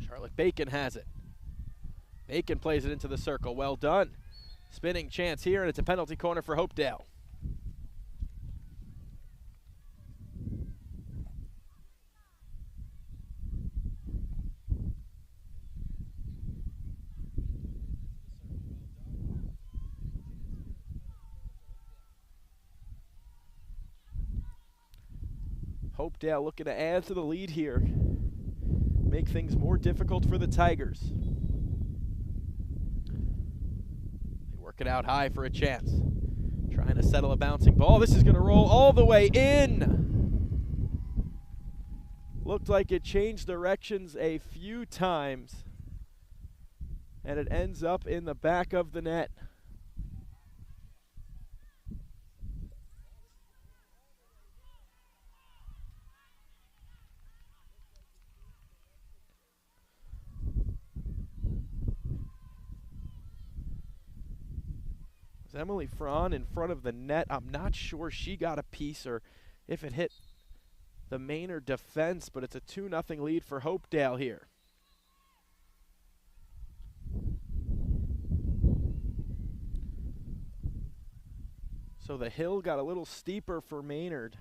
Charlotte Bacon has it. Bacon plays it into the circle. Well done. Spinning chance here, and it's a penalty corner for Hopedale. Hopedale looking to add to the lead here. Make things more difficult for the Tigers. They work it out high for a chance. Trying to settle a bouncing ball. This is going to roll all the way in. Looked like it changed directions a few times, and it ends up in the back of the net. As Emily Fraun in front of the net, I'm not sure she got a piece or if it hit the Maynard defense, but it's a 2-0 lead for Hopedale here. So the hill got a little steeper for Maynard.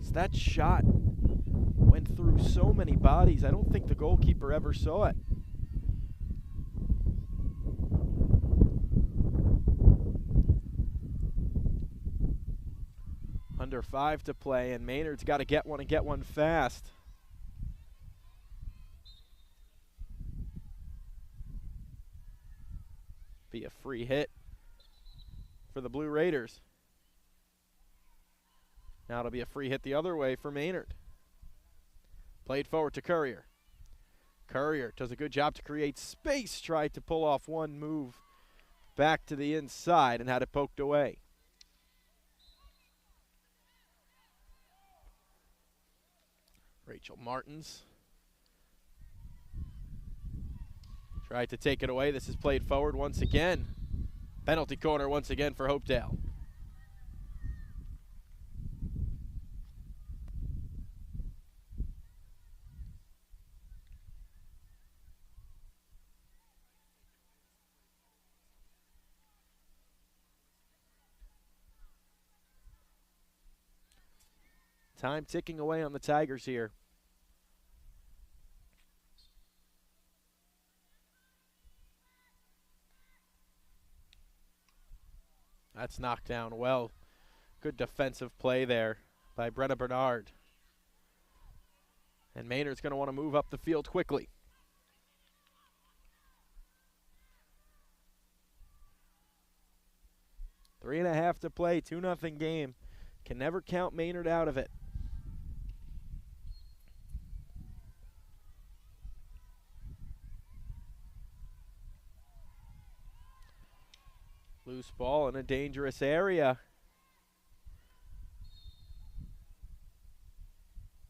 So that shot went through so many bodies, I don't think the goalkeeper ever saw it. Under 5 to play, and Maynard's got to get one and get one fast. Be a free hit for the Blue Raiders. Now it'll be a free hit the other way for Maynard. Played forward to Courier. Courier does a good job to create space, tried to pull off one move back to the inside and had it poked away. Rachel Martins tried to take it away. This is played forward once again. Penalty corner once again for Hopedale. Time ticking away on the Tigers here. That's knocked down well. Good defensive play there by Brenna Bernard. And Maynard's going to want to move up the field quickly. Three and a half to play, 2-0 game. Can never count Maynard out of it. Loose ball in a dangerous area.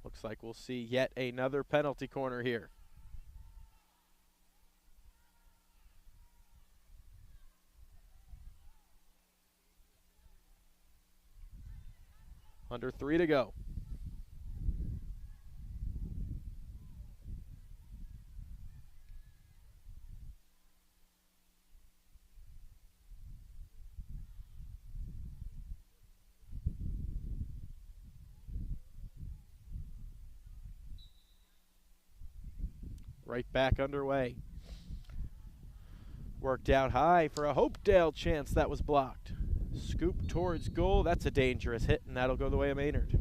Looks like we'll see yet another penalty corner here. Under 3 to go. Right back underway. Worked out high for a Hopedale chance that was blocked. Scoop towards goal. That's a dangerous hit, and that'll go the way of Maynard.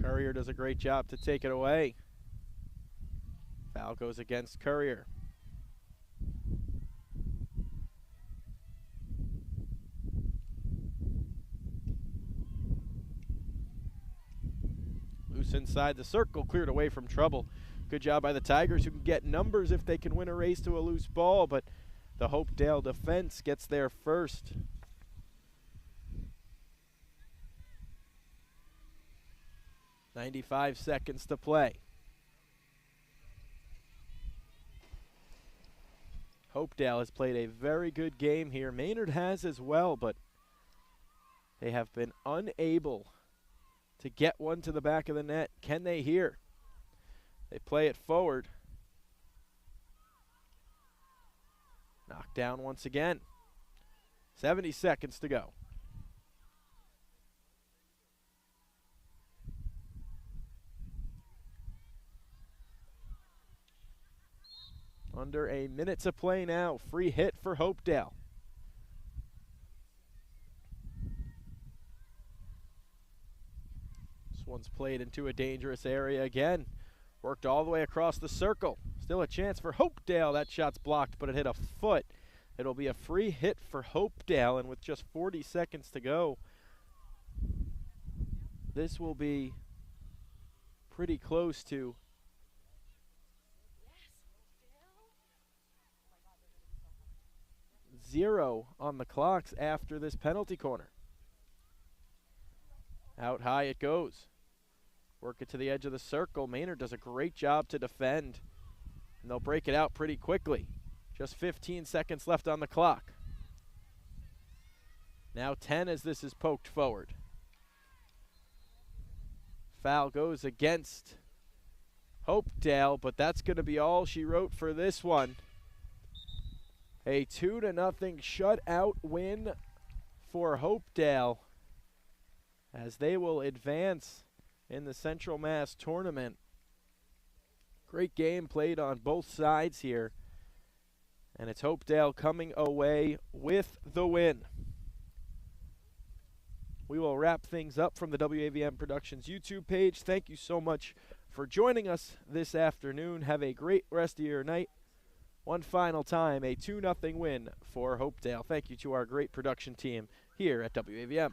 Courier does a great job to take it away. Foul goes against Courier. Loose inside the circle, cleared away from trouble. Good job by the Tigers, who can get numbers if they can win a race to a loose ball, but the Hopedale defense gets there first. .95 seconds to play. Hopedale has played a very good game here. Maynard has as well, but they have been unable to get one to the back of the net. Can they here? They play it forward. Knocked down once again. 70 seconds to go. Under a minute to play now. Free hit for Hopedale. This one's played into a dangerous area again. Worked all the way across the circle. Still a chance for Hopedale. That shot's blocked, but it hit a foot. It'll be a free hit for Hopedale, and with just 40 seconds to go, this will be pretty close to 0 on the clocks after this penalty corner. Out high it goes. Work it to the edge of the circle. Maynard does a great job to defend, and they'll break it out pretty quickly. Just 15 seconds left on the clock. Now 10 as this is poked forward. Foul goes against Hopedale, but that's going to be all she wrote for this one. A 2-0 shutout win for Hopedale as they will advance in the Central Mass tournament. Great game played on both sides here, and it's Hopedale coming away with the win. We will wrap things up from the WAVM Productions YouTube page. Thank you so much for joining us this afternoon. Have a great rest of your night. One final time, a 2-0 win for Hopedale. Thank you to our great production team here at WAVM.